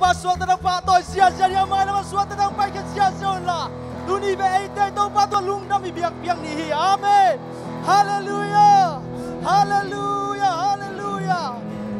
pasok tentang patoi sia-sia yang mai nama suat tentang baik sia-sia lah. Tuni be ite to patoi lung dami biak-biak ni. Amin. Haleluya. Haleluya. Haleluya.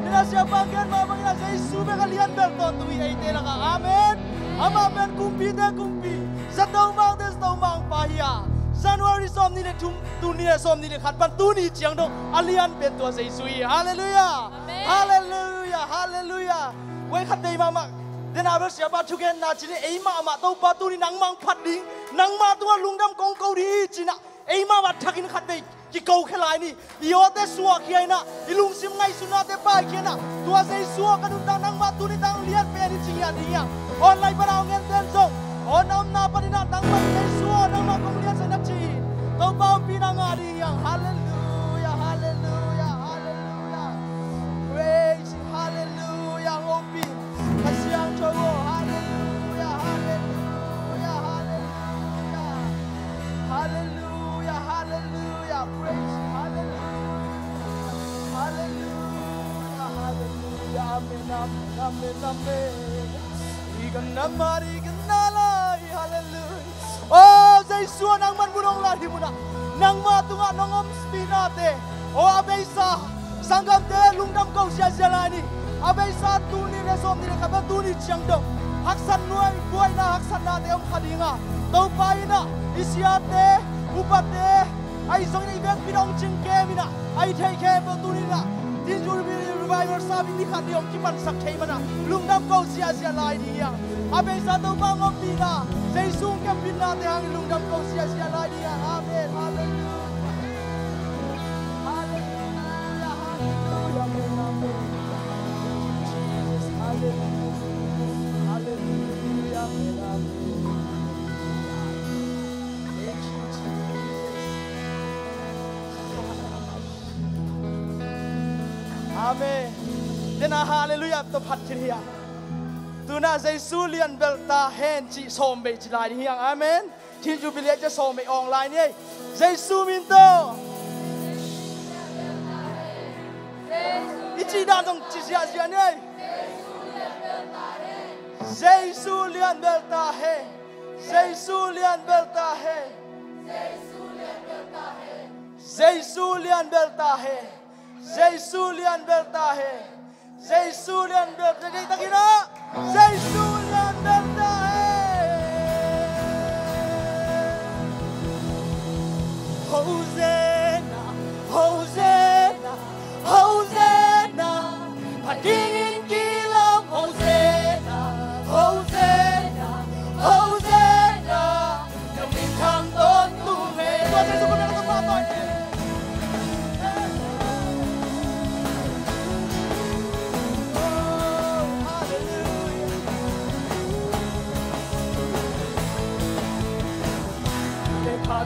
Nila siapa kan mama nila Yesus be kalian berton tui ite lah. Amin. Amen kumpi de kumpi. Satau mang pahia. Januari som ni le dunia som ni le khatpan tuni chiang dong alian ben tua Yesus. Haleluya. Haleluya. Haleluya. Wei khat dei mama. Den abel siapa chuken na chini eima ama tau patu ni nang mang phat ding nang ma tua lungdam kong kau di china eima wat thakin khat dei ki kau khelai ni iote suwa khiai na ilung sim ngai suna te pai khiana tua sei suwa kan undang nang ma tu ni tang lian pe ni chingya dia online parau ngen ten song onam na panina nang ma sei suwa nang ma kong lian sa chi tau pau pinang ari yang haleluya haleluya haleluya praise haleluya ngopi kasiang cowo haleluya haleluya haleluya haleluya haleluya praise haleluya haleluya haleluya amin amin amin amin ikan namari ikan nalai haleluya oh Yesus nang man bunong lari muna nang matunga nangom spinate oh abesa sanggam te lungdam kau sia-sia lani abesa tuni resom ni kaban tuni chiang dong haksan nuai buai na haksan na te om khadinga tau pai na isiate upate ai song ni ben pinong ching ke mina ai thei ke bo tuni na tin jur bi revival sa bi khat diom ki pan sak thei mana lungdam kau sia-sia lai ni yang abesa tau bangom pina Yesus ke pina te hang lungdam kau sia-sia lai ni amen haleluya haleluya haleluya amen haleluya amen dena haleluya to phat khiya tuna Yesus lian belta hen chi som be chi lai hiang amen tin jubilee cha som be online ni Yesus minto ichi da dong chi sia sia ni Yesus lian belta he Yesus lian belta he Yesus lian belta he Yesus lian belta he Yesus lian belta he takina Yesus lian belta he Hosanna Hosanna Hosanna padingin kilau Hosanna Hosanna Hosanna demi thang tôn Tuhan Tuhan Yesus benar tempat Tuhan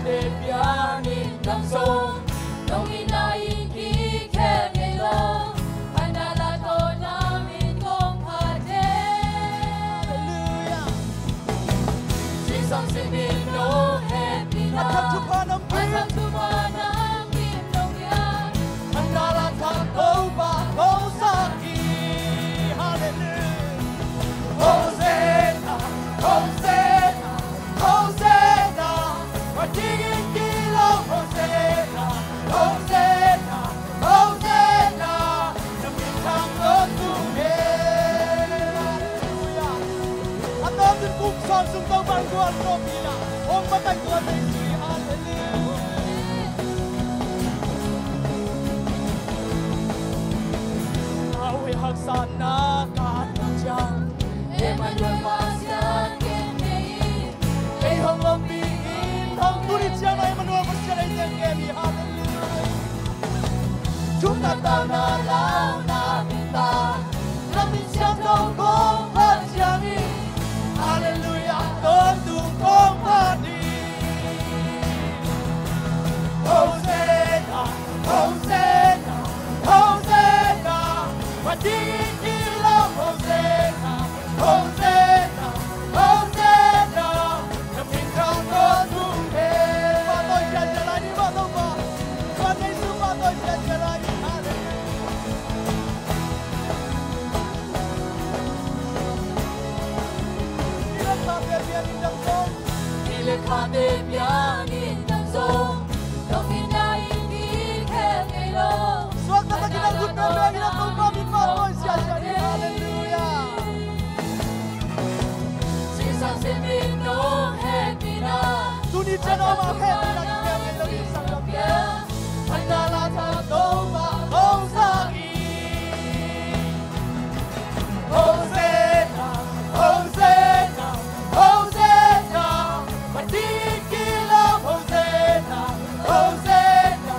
Để pianin đam sông nông inai ki kemelo andala to namin kong hade Jesus in no happy Atap tupanam Atap tumanam kinong yan andala kau ba kau saki hallelujah Hosanna Hosanna Hosanna padingin kilau Hosanna Hosanna Hosanna demi thang tôn Tuhan haleluya atau tin kum son sum tau ban kuan ko pina ong batai Tuhan Yesus haleluya awe haksana kan jang Emmanuel Masian kemei ei hong om bi hong tuni chiang ai manual persian ai yang kemi haleluya chúng ta tao na lao na minta namin siyang kong pagsiyangi haleluya tôn tung kong padi Hosanna Hosanna Hosanna padingin kilau Hosanna Hosanna Hosanna demi thang tôn Tuhan patoi sia-sia lai ni patoi ba Tuhan Yesus patoi sia-sia lai ni haleluya 别你当中，你的卡别别你当中，当你那一你看给了， swak na takinang good na be kita tumpa min pa ko siya siya ni hallelujah. 世上生命都很美啦， Tu ni chano ma he na ke me lo ni sang lo be. Andala ta tumpa ong sa gi. Hosanna, Hosanna, Hosanna. Matikila Hosanna, Hosanna,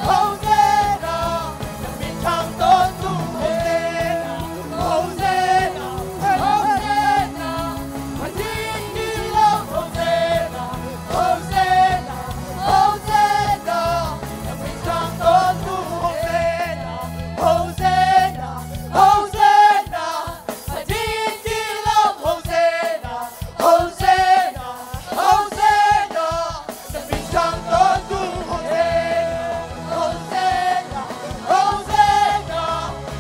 Hosanna. Kami chang ton tu Hosanna, Hosanna, Hosanna. Matikila Hosanna, Hosanna, Hosanna. Kami chang ton tu Hosanna, Hosanna, Hosanna. Matikila Hosanna, Hosanna, Hosanna. Kami chang ton tu Hosanna, Hosanna, Hosanna.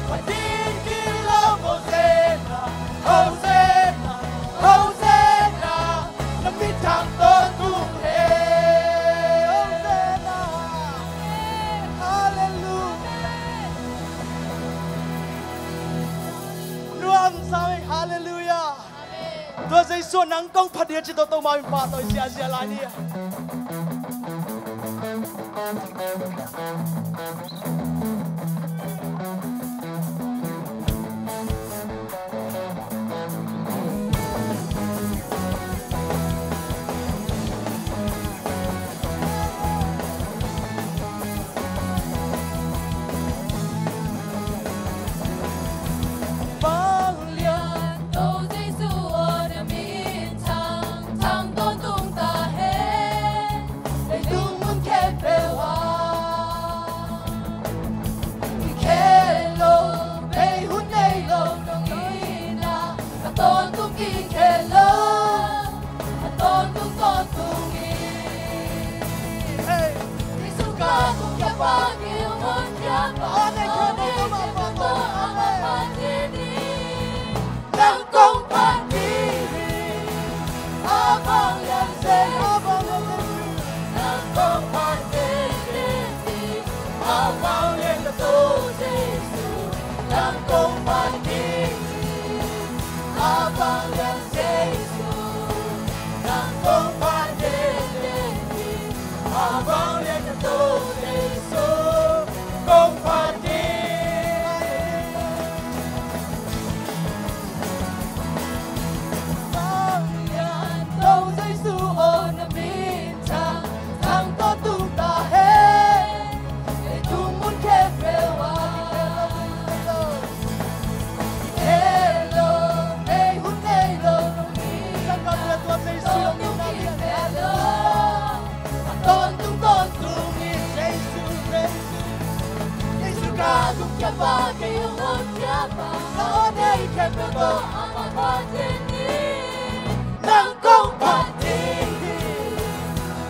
Matikila Hosanna, Hosanna, Hosanna. Kami chang ton tu Hosanna. Hallelujah. Nuam saming hallelujah. Tôi dây xuân nắng công phát điện chỉ tôi mà mình bà tôi xia lại đi. Bao liều 都在สู่我的名堂，堂多东大黑，来东门开北华，你开路北湖内路东伊那，那东东伊开路，那东东东东伊，hey. 你苏卡东家巴你我家巴，我的可能都把巴多阿妈巴接你。 能共盼你，阿方两世，能共盼你，阿方两个都结束，能共盼你，阿方两结束，能共盼你，阿方两个都结束，共盼你。 都在สู่我的名堂，堂多东大黑，在东门开北华，黑路北湖内路，上高的多在สู่你那里黑路，东东东东你在สู่在สู่，在สู่家东家巴给我家巴，我的一切不都阿妈看见你。 能共盼你，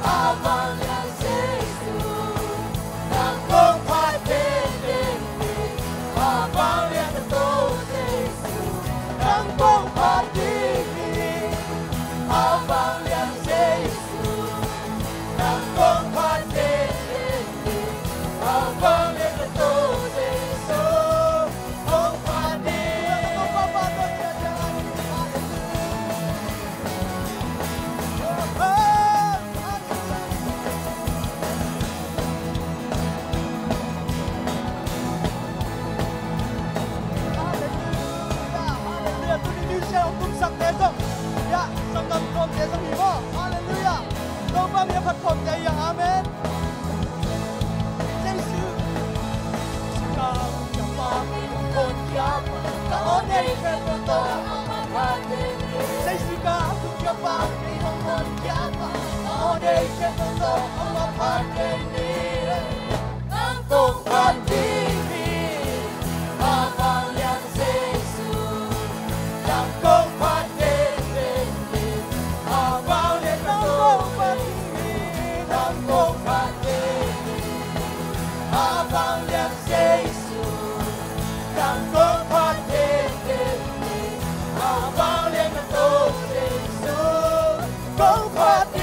阿方两世数，能共盼你，阿方两个都结束，能共盼你，阿方两世数，能共盼你，阿方两个都结束，共盼你。 Hallelujah. Đâu ba miếng Phật phẩm dạy rằng Amen. Giêsu. Cả ba miếng con kia cả ơn đây khen con tôi. Giêsu cả ba miếng con kia cả ơn đây khen con tôi. Ông phán đến đi. Nang cùng phán đi. Abang yang Giêsu. Nang cùng phán đến đi. Abang yang cùng phán đi. Nang cùng phán đi. Abang yang Giêsu. Nang cùng phán đến đi. Abang yang cùng Giêsu. không thoát đi.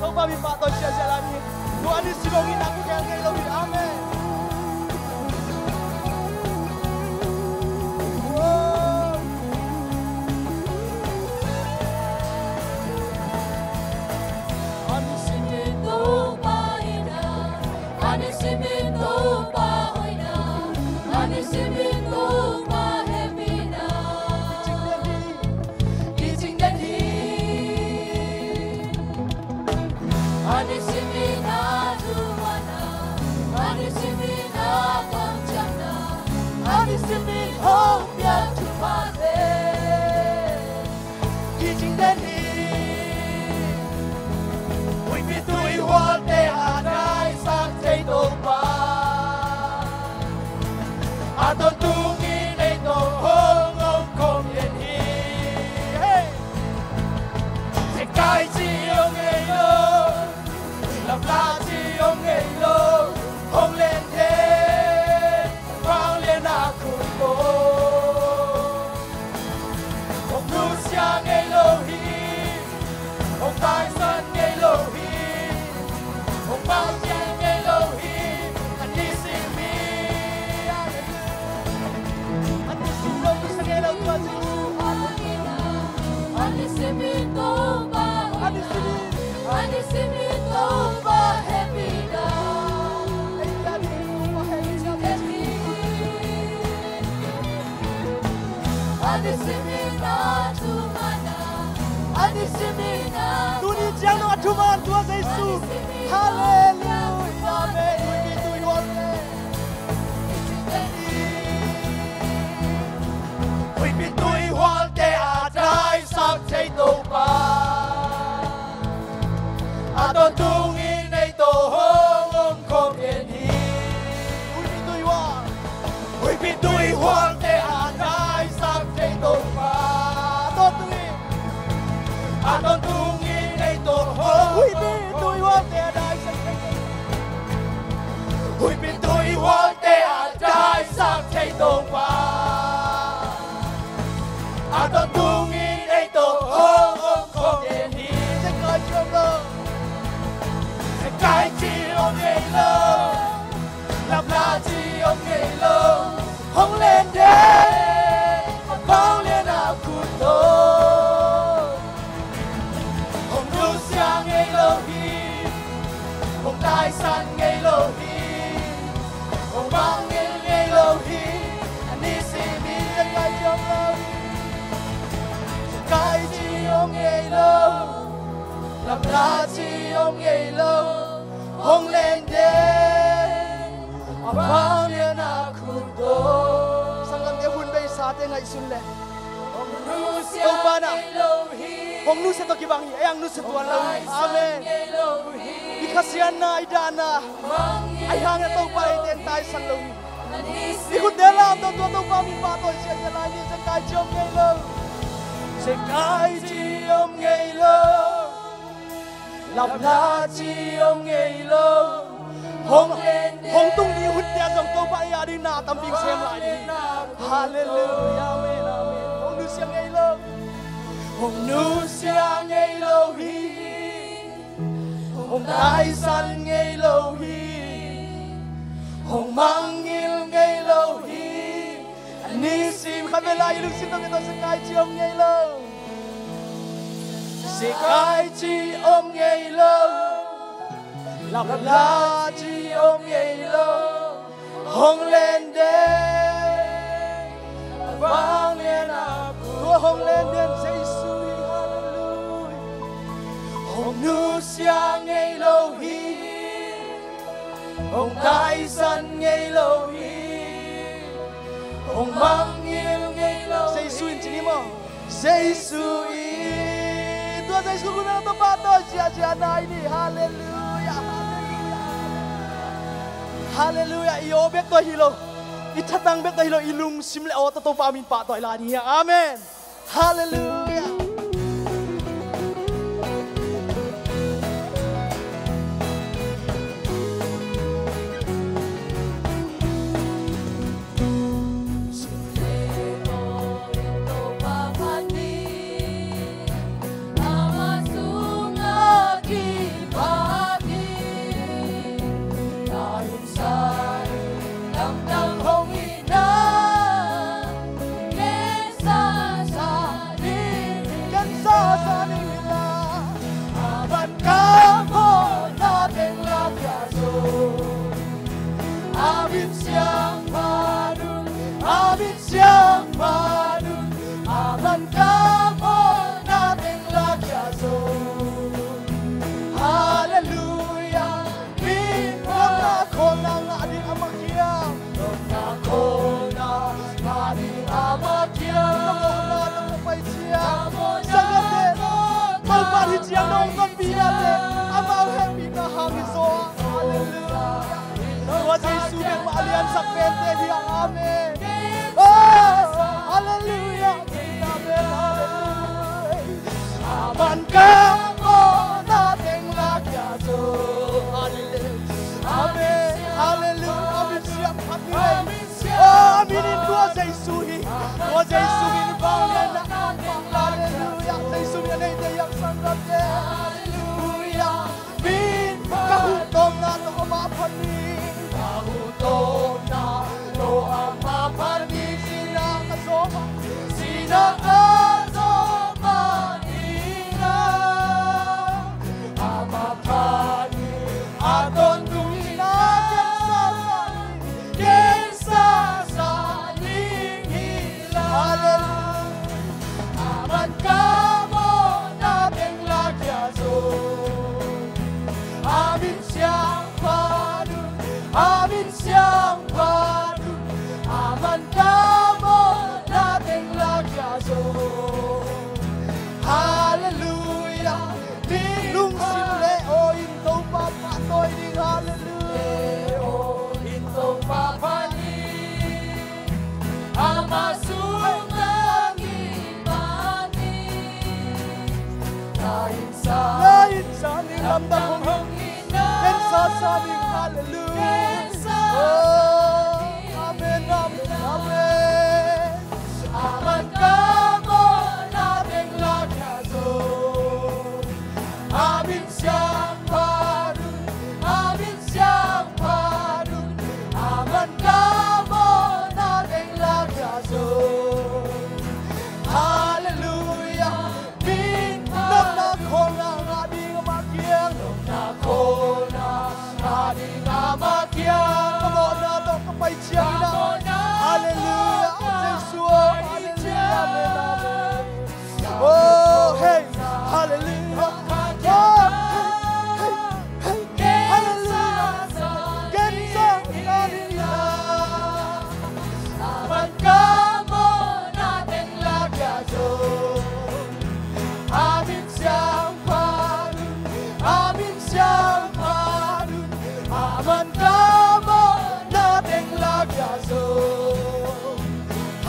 Không bao mình tôi chia sẻ lại đi. Tuhan di sini aku kayak lebih amin. Dunia jangan cuma Tuhan Yesus. Haleluya. Amin. Begitu Tuhan. Vì biết tôi hoàn để trái sắc thấy tôi ba. Tôi tung in đây tôi không không yên đi. Vì biết tôi hoàn để trái sắc thấy tôi ba. Tôi tung in đây tôi không. Vì biết tôi hoàn để trái sắc thấy tôi. Vì biết tôi hoàn để trái sắc thấy tôi ba. Tôi tung in đây tôi không không yên đi. Sẽ coi chưa đâu. Cái chi ông ngày lâu làm là chi ông ngày lâu không lên đến bao liên áo cuốn tôi ông nu sang ngày lâu hi ông tài sản ngày lâu hi ông mang ngày lâu hi anh đi xin đi cái trong lâu cái chi ông ngày lâu làm là chi ông ngày lâu không lên đến bao nhiêu na kudo sang làm điều hun bay sa te ngai sun le ông ba na ông nu se to kibang hi ang nu se tuan lo amen dikasihan na idana ai hang to pai ten tai san lo ikut dalam to to pa mi pa to sia sia lai ni sang kai chiom ngai lo se kai chiom ngai lo lặp la chi ông ngày lâu hong tung đi hút tia dòng câu bay à đi na tâm bình xem lại đi hallelujah amen amen hong nu siang ngày lâu hong nu siang ngày lâu hi hong tai san ngày lâu hi hong mang il ngày lâu hi ni sim khai về lại lưng xin tôi cái tôi sẽ khai chi ông ngày lâu sẽ khai chi ông ngày lâu lặp la chi ông ngày lâu hong lên đến vang lên áp Chúa hong lên đến Giêsu hallelujah hong nu sia ngày lâu hi hong tai san ngày lâu hi hong mang yêu ngày lâu Giêsu chỉ đi mà Giêsu Tuhan Yesus guna to pato sia na ini haleluya haleluya iyo bek to hilo ithatang bek to hilo ilung simle o to pa min pa to ila ni amen haleluya dong con pinate amau happy na hangiso. Hallelujah. Tua Jesu yang maalian sa pente dia. Amen. Oh, hallelujah. Amen. Hallelujah. Aman ka mo nating lagyaso. Hallelujah. Amen. Hallelujah. Amin siap hati. Oh, aminin Tua Jesu. Tua Jesu ini bangyan na. Hallelujah. Jesu ini yang sanggapnya. Hallelujah. Min kahutom na to mapanin. Kahutom na to ang mapanin. Sinakasoma. Sinakasoma nila. Amapanin. Aton tuminagan sa saling. Kensa saling hila. Hallelujah. Aman ka mo nating lagyaso. Amin siyang padun, amin siyang padun. Aman ka mo nating lagyaso. Hallelujah. Nung simle o intong papatoy ding hallelujah. O intong papanin, amasungang imanin. Lain sa nilamdam kong kensa sabing hallelujah. Oh, amen, amen, amen. Aman ka mo nating lagyaso. Amin siyang padun, amin siyang padun. Aman ka mo nating lagyaso. Hallelujah. Min na ko na ating makiang. Na ko na ating makiang. Kamo na to kapay siyang na. Hallelujah. Jesu. Hallelujah. Amen. Amen. Oh, hey. Hallelujah. Oh, hey. Hey. Hallelujah. Kensa kanila. Aman ka mo nating lagyaso. Amin siyang padun, amin siyang padun. Aman ka mo nating lagyaso.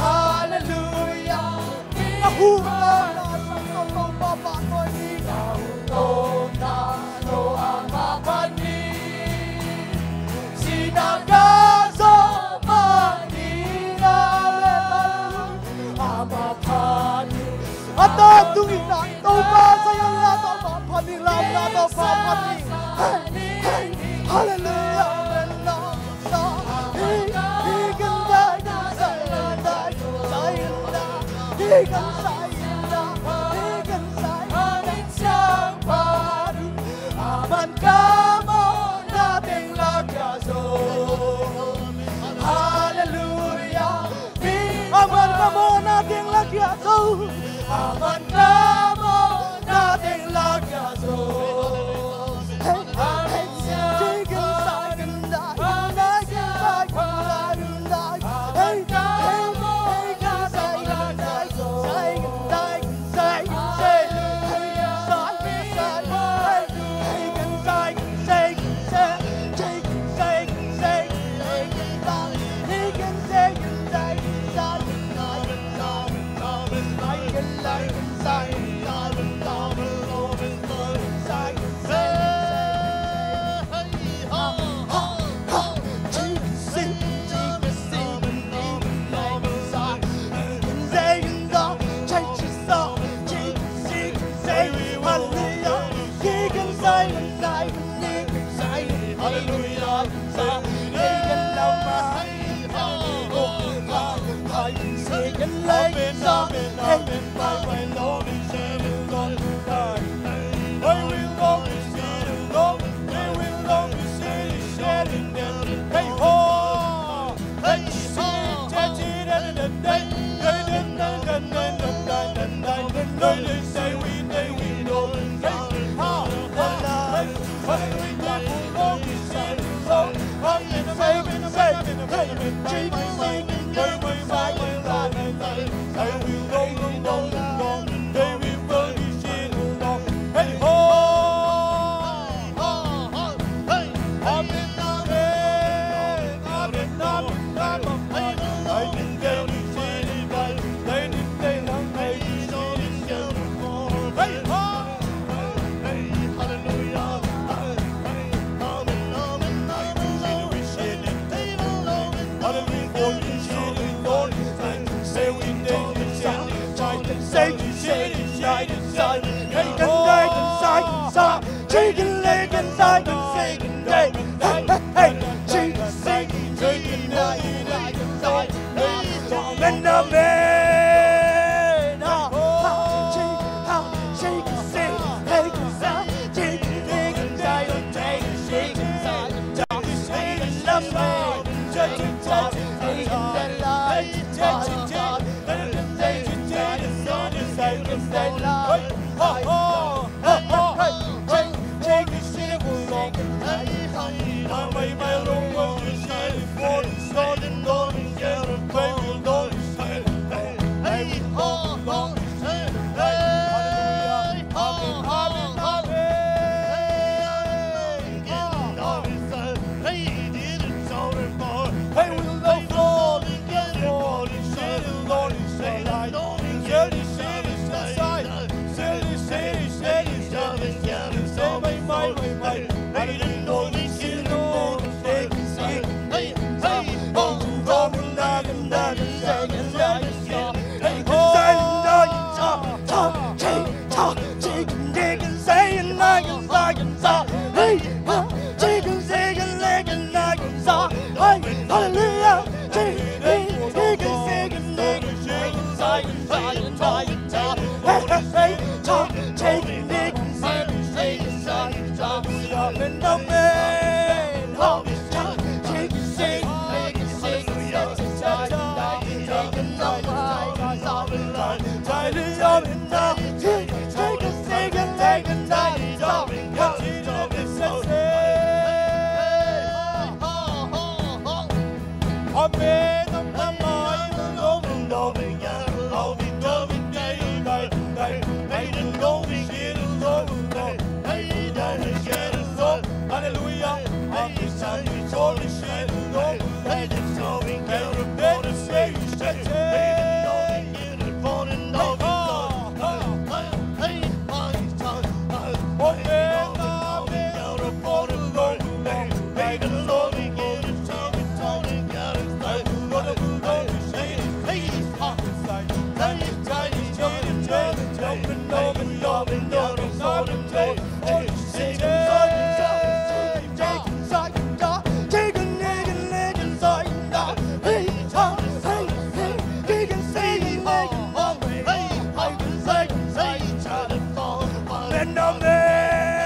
Hallelujah. Nahuhula na sa totong papatoy ni Nahuhula na to ang mapanin. Sinagaso manila. Amapanin. At tungin na ito ba sa'yo na ito mapanilam na ito papanin. Hey, hallelujah. Higan sa'yo amin siyang padun. Aman ka mo nating lagyaso. Hallelujah. Aman ka mo nating lagyaso. Aman ka mo nating lagyaso. Hey, hey, higan sa'yo hey, hey, Chicken leg inside the singing day. Hey, hey, chicken singing, chicken leg inside. And the man, chicken sing, leg inside, chicken leg inside, chicken inside. And the man, chicken and the man.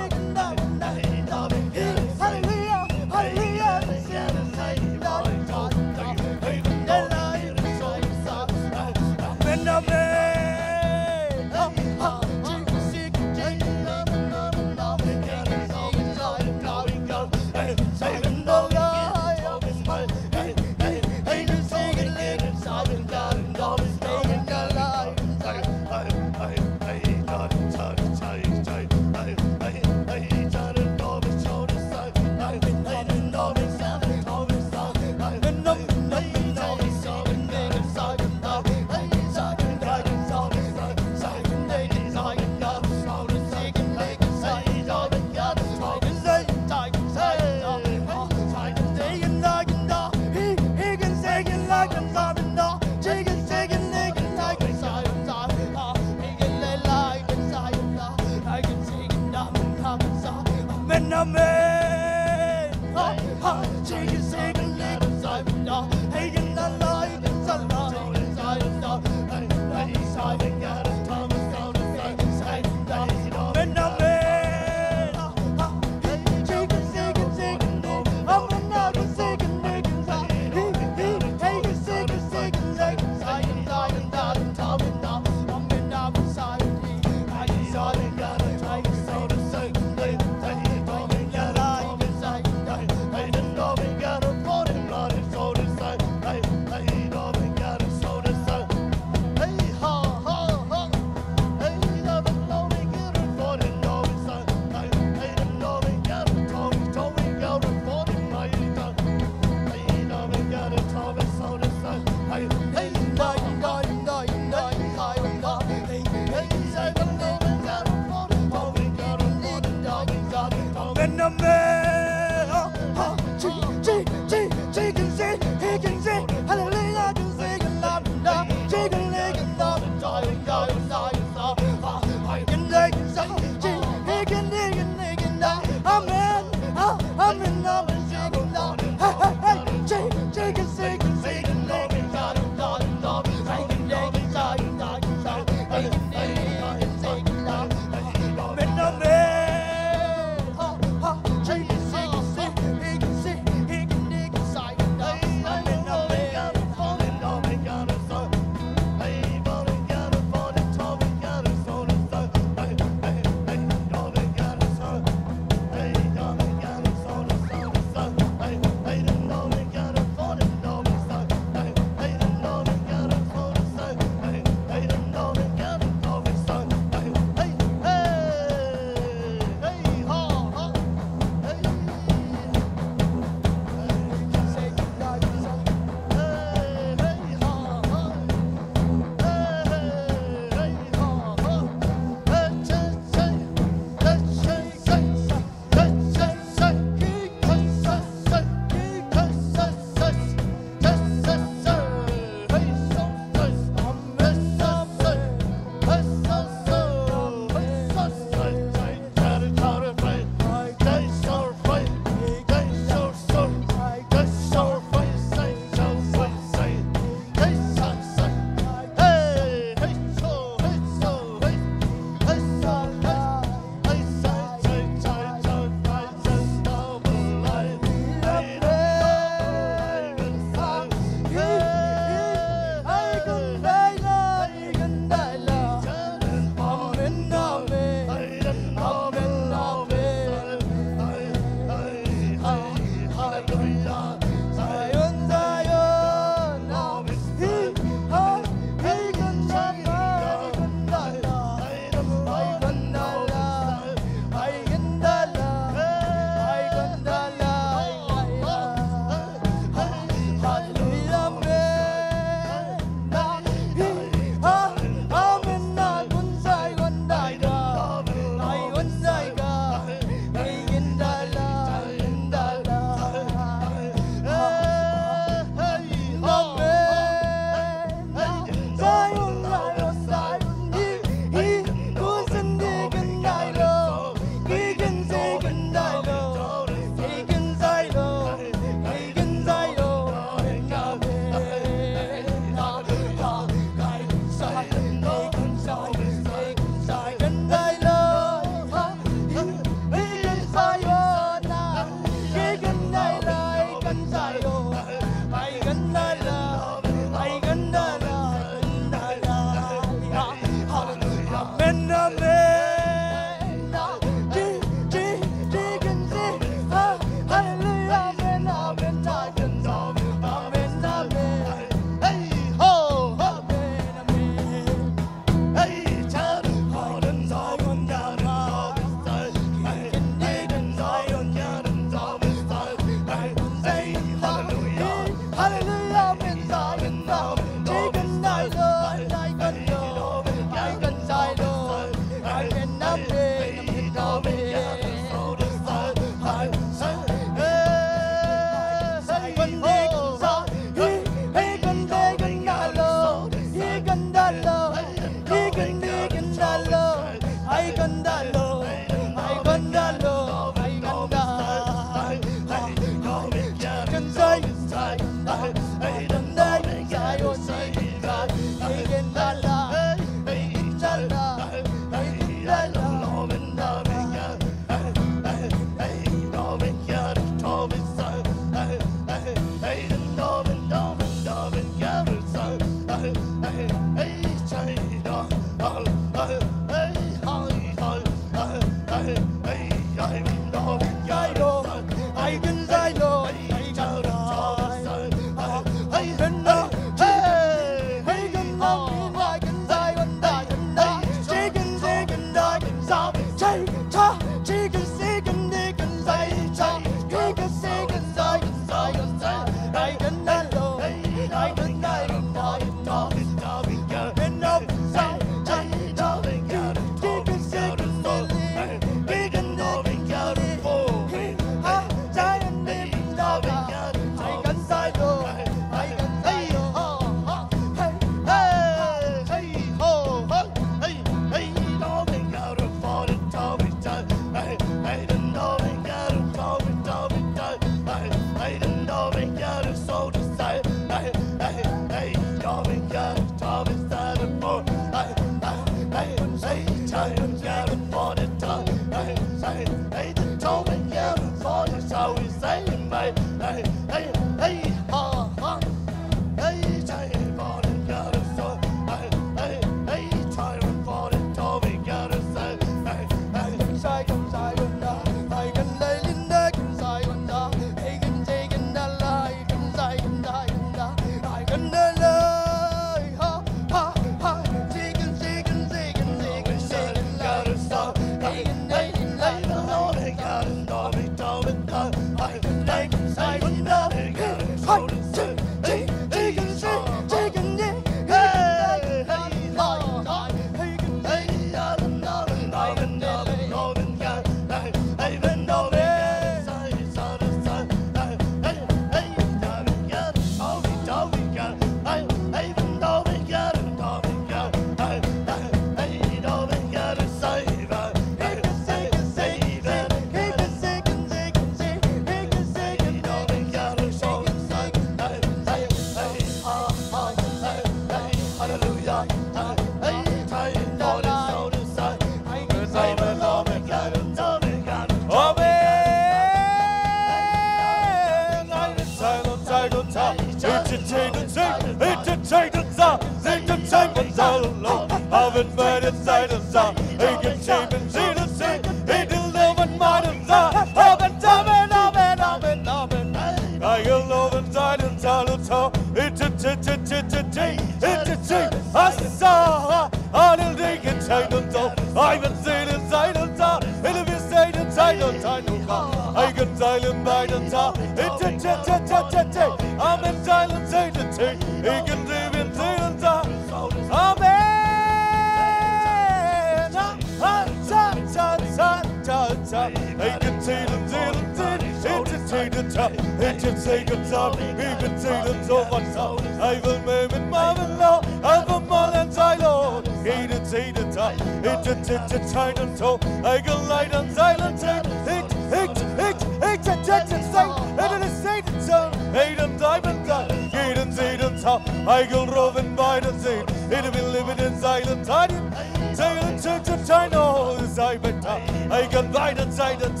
I can buy the side and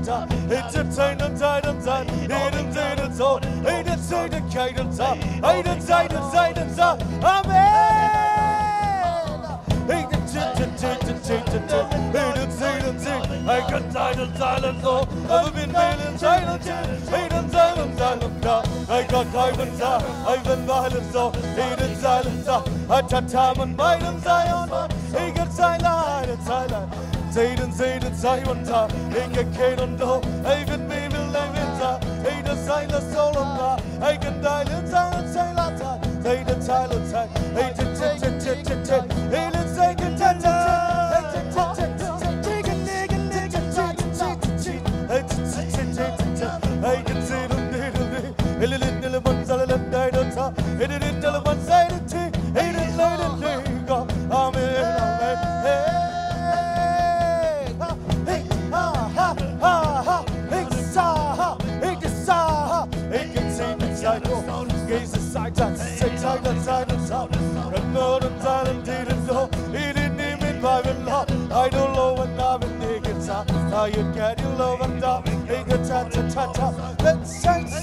top. It's a time and time and time. It's a time. It's a time and time. It's a time and time. Amen. I got silent, silent, so I've been feeling silent, silent, silent, silent. I got silent, I've been violent, so hated silence. I chat time and violence, I got silent, silent. Satan, Satan, silent. I get Canaan, no, I've been baby, I got silent, so long. I got silent, silent, silent. Satan, silent, silent. I did, hated Satan, I can see them daily. A little one side and died on top. It didn't tell one side of tea. It didn't let it linger. Amen. Hey, ha, ha, ha, ha. Hey, sa, ha. Hey, sa. Hey, can see inside. Gaze aside, side. And more than silent, didn't know. He didn't even buy a lot. I don't know when I'm in the guitar. Now you get your love and down. Let's say,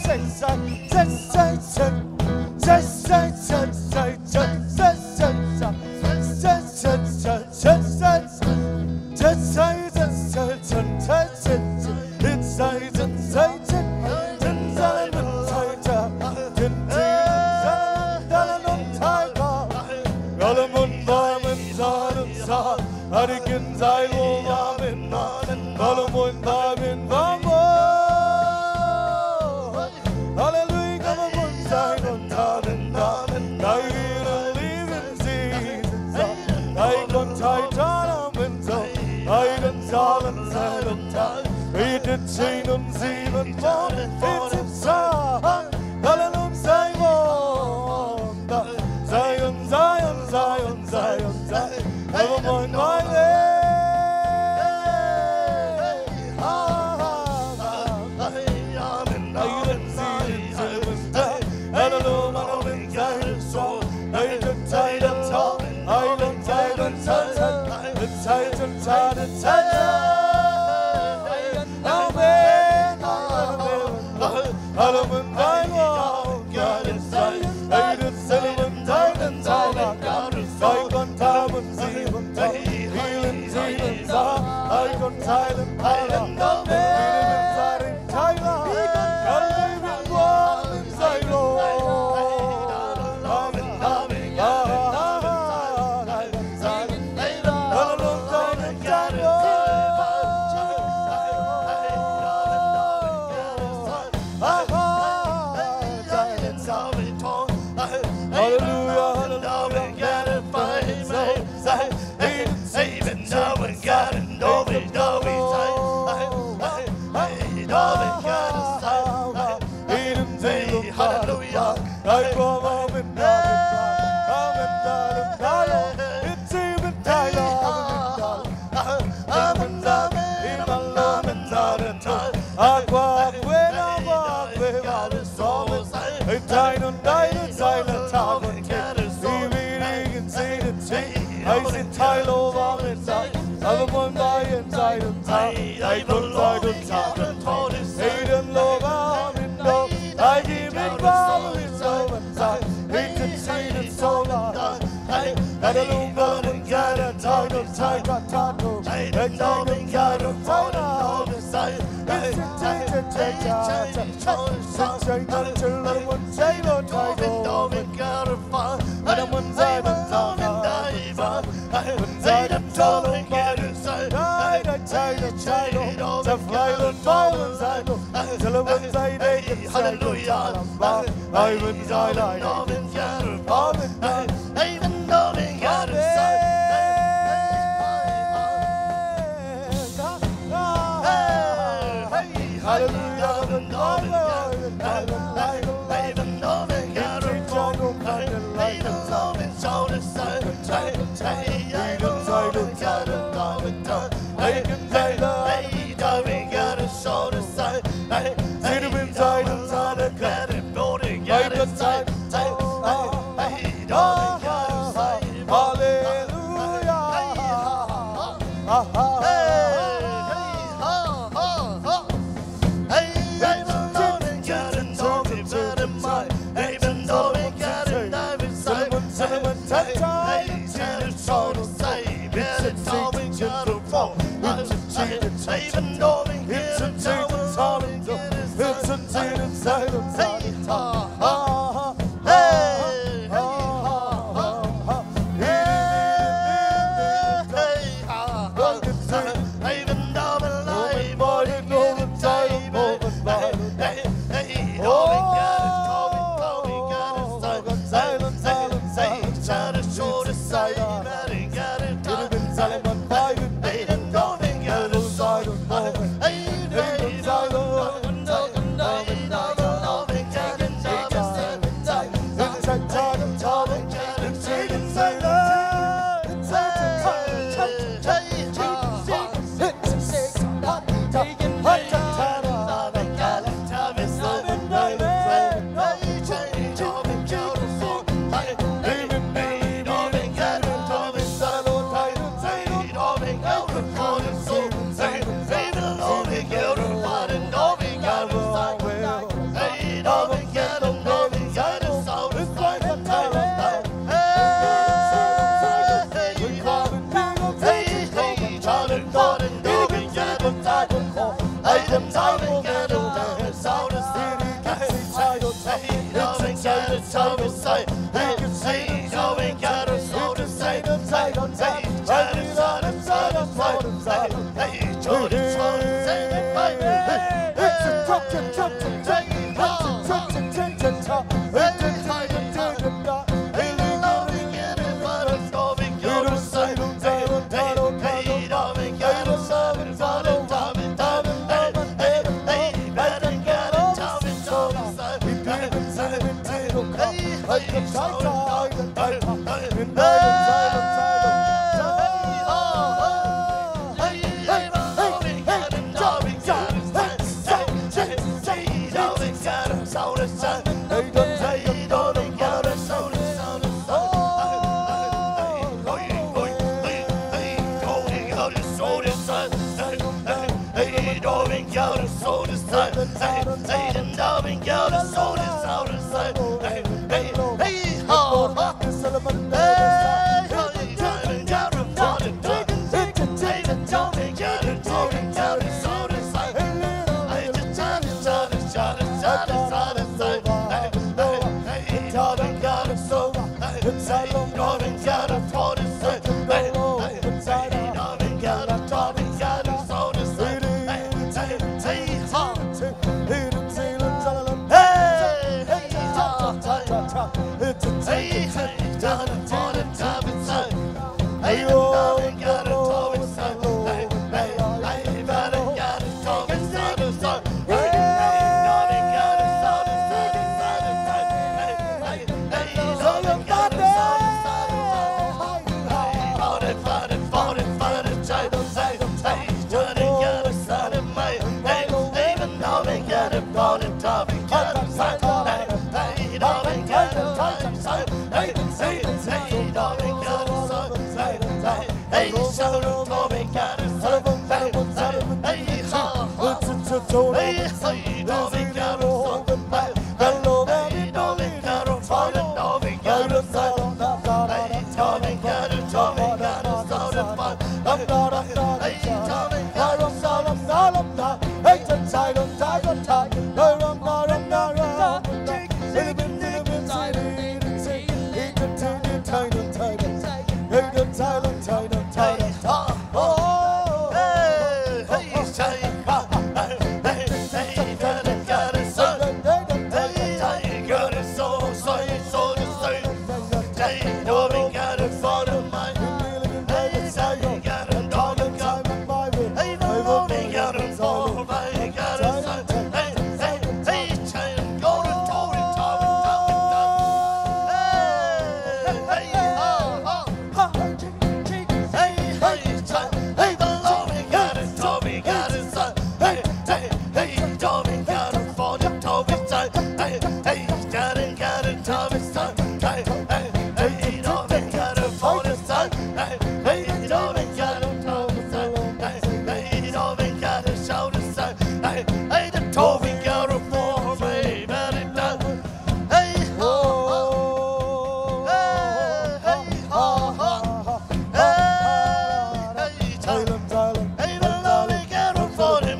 For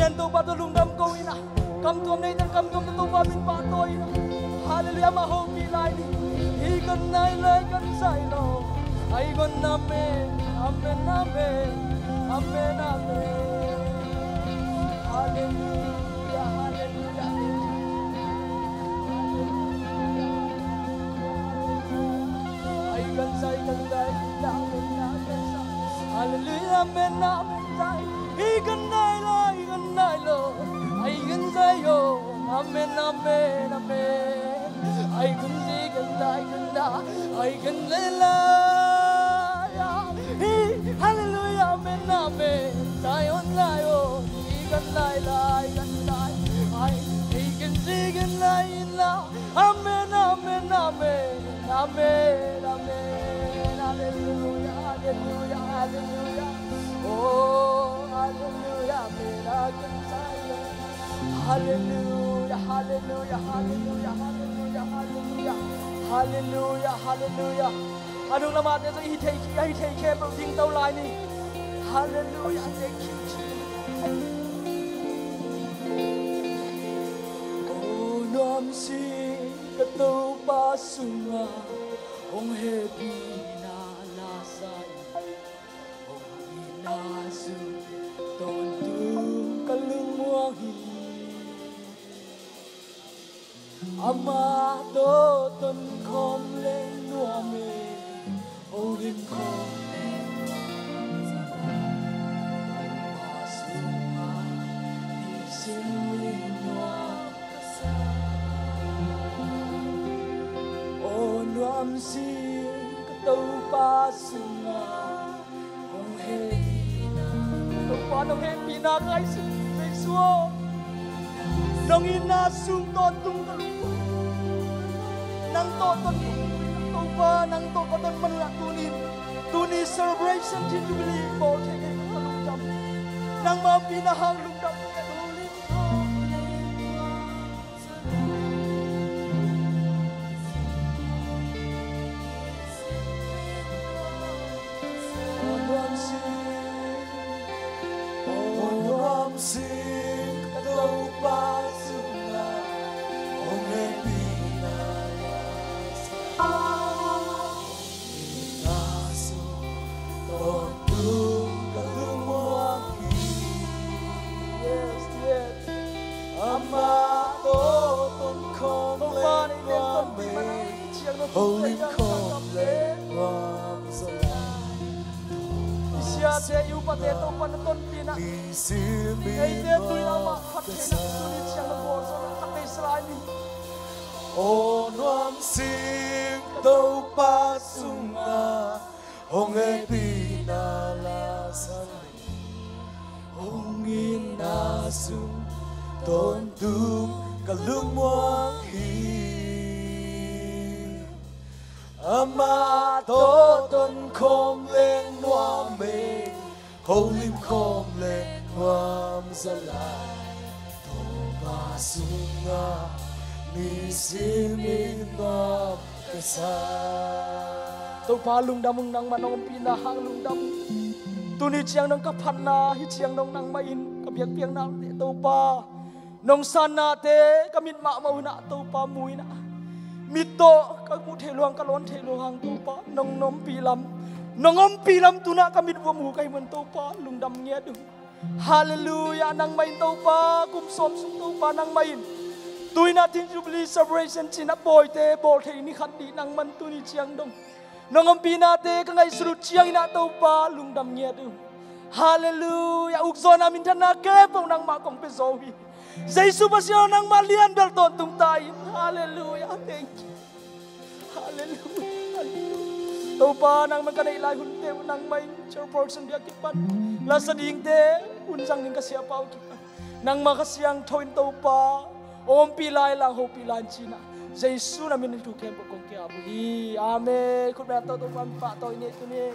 Amen. Tu pa tu lung dam ko ina. Kam tuam nei tan kam tuam tu pa min pa to ina. Hallelujah ma ho pi lai ni. Hi kan nai lai kan sai lo. Ai gon amen. Amen amen. Amen amen. Hallelujah hallelujah. Ai kan sai kan dai amen amen. Hallelujah amen amen sai. Hi kan nai lai kan nai lo. Ai kan sai yo. Amen amen amen. Ai kan si kan dai kan da. Ai kan lai lai. Hallelujah amen amen. Sai on lai yo. Hi kan lai lai kan dai. Ai kan si kan lai la. Amen amen amen. Amen amen. Hallelujah hallelujah hallelujah. Oh hallelujah amen. Akan saya. Hallelujah hallelujah hallelujah hallelujah hallelujah hallelujah hallelujah. Adung lamat itu hi thei ke pro ding tau lai ni. Hallelujah thank you Jesus. Oh nom si katau pa sunga ong happy na lasai. Nasu ton tu kalung muahi ama to ton kom leng nuame olim kom leng asunga ni sin nuam kasa o nuam si katau pa sunga ong he Nong happy na guys, Yesuo. Nong ina sung to tung kalupo. Nang to ton to pa nang to ko ton manula tunin celebration din jubilee bo kay kalungdam. Nang mapinahang lungdam ko ulit ko. Sing katau pa sunga ong pinalas naso tontung kalumuaki Yes yes. ama to ton kom Tuman leng inen ton wame chiang no holim kom leng wam salai Sia te yu pa te to pan ton pina. ni simi Ei te tu lama khat na tuni chiang no bor so khat te srai ni. O nuam sing tau pa sunga Hong e pina la sali Hong ina sung ton tung kalung muang hi Ama to ton kom leng nuam me Holim kom leng nuam zalai To pa sunga Ni simin ngap kasa Tau pa lungdam nang manong pinahang lungdam. Tuni chiang nang kaphan na hi chiang nong nang main kabiak piang na te tau pa. Nong sana te kamit ma mauna tau pa muina. Mito kamu theluang kalon theluang tau pa nong nom pilam. Nongom pilam tuna kamit wa mu kai mun tau pa lungdam ngia du. Hallelujah nang main tau pa kum som sum tau pa nang main. Tui na tin jubilee celebration china boy te bol thei ni khat di nang man tuni chiang dong. Nongom pina te ka ngai srut chiang ina tau pa lungdam ngia du. Hallelujah ukzon amin thana ke pong nang ma kong pe zowi. Jesu pasio nang malian bel ton tung tai. Hallelujah thank you. Hallelujah. Tau pa nang man kanai lai hun te nang mai chairperson dia kipan. La sading te un sang ning ka sia pau kipan. Nang makasiang thoin tau pa Om pilai lang ho pilan China. Jesu na min tu kem ko kya bu. Amen. Kut ba to pa to ni tu ni.